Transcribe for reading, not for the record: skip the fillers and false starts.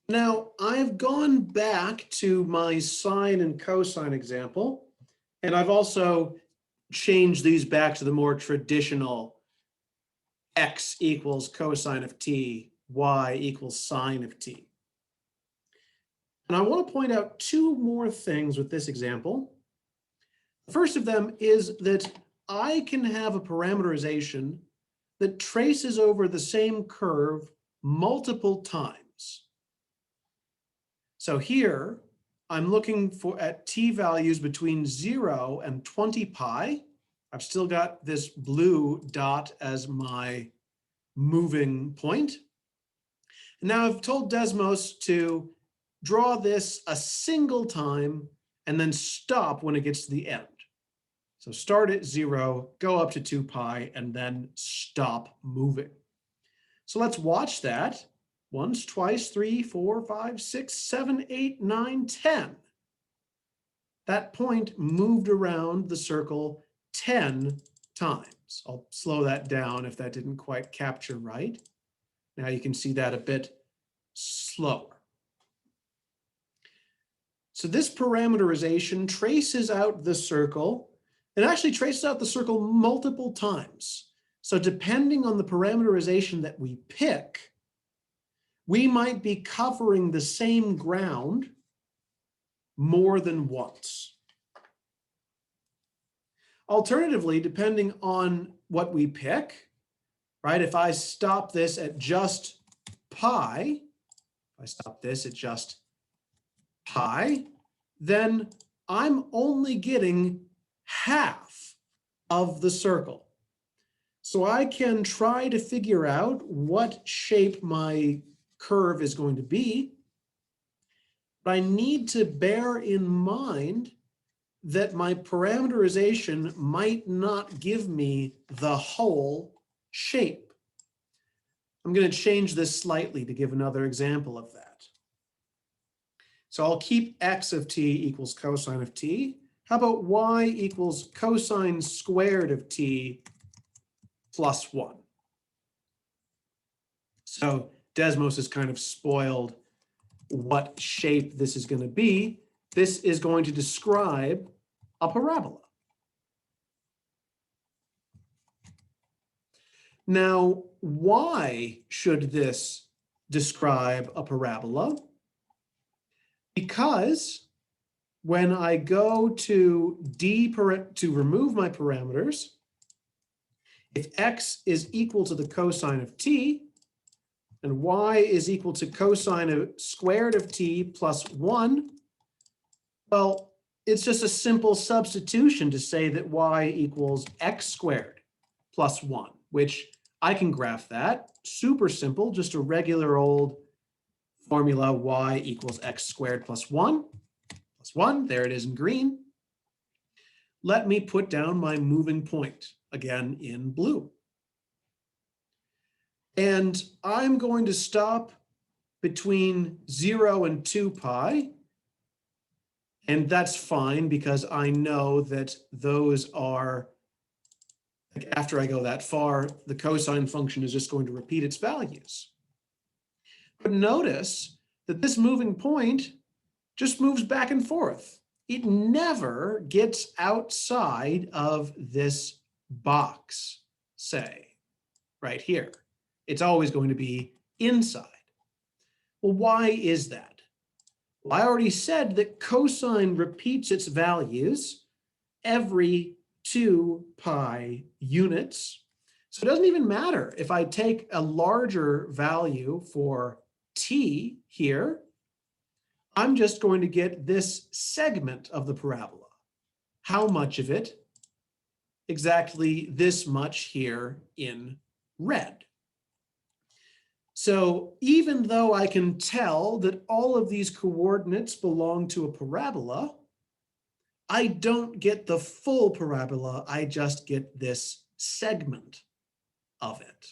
Now, I've gone back to my sine and cosine example, and I've also changed these back to the more traditional x equals cosine of t, y equals sine of t. And I want to point out two more things with this example. The first of them is that I can have a parameterization that traces over the same curve multiple times. So here, I'm looking at t values between 0 and 20 pi. I've still got this blue dot as my moving point. And now I've told Desmos to draw this a single time and then stop when it gets to the end. So start at 0, go up to 2 pi, and then stop moving. So let's watch that. Once, twice, 3, 4, 5, 6, 7, 8, 9, 10. That point moved around the circle 10 times. I'll slow that down if that didn't quite capture right. Now you can see that a bit slower. So this parameterization traces out the circle. It actually traces out the circle multiple times. So depending on the parameterization that we pick, we might be covering the same ground more than once. Alternatively, depending on what we pick, right? If I stop this at just pi, then I'm only getting half of the circle. So I can try to figure out what shape my curve is going to be, but I need to bear in mind that my parameterization might not give me the whole shape. I'm going to change this slightly to give another example of that. So I'll keep x of t equals cosine of t. How about y equals cosine squared of t plus 1? So Desmos has kind of spoiled what shape this is going to be. This is going to describe a parabola. Now, why should this describe a parabola? Because when I go to remove my parameters, if x is equal to the cosine of t, and y is equal to cosine of squared of t plus 1, well, it's just a simple substitution to say that y equals x squared plus 1, which I can graph that. Super simple, just a regular old formula, y equals x squared plus 1. Plus 1, there it is in green. Let me put down my moving point, again in blue. And I'm going to stop between 0 and 2 pi. And that's fine because I know that those are, after I go that far, the cosine function is just going to repeat its values. But notice that this moving point just moves back and forth. It never gets outside of this box, say, right here. It's always going to be inside. Well, why is that? Well, I already said that cosine repeats its values every 2 pi units. So it doesn't even matter if I take a larger value for t here, I'm just going to get this segment of the parabola. How much of it? Exactly this much here in red. So even though I can tell that all of these coordinates belong to a parabola, I don't get the full parabola, I just get this segment of it.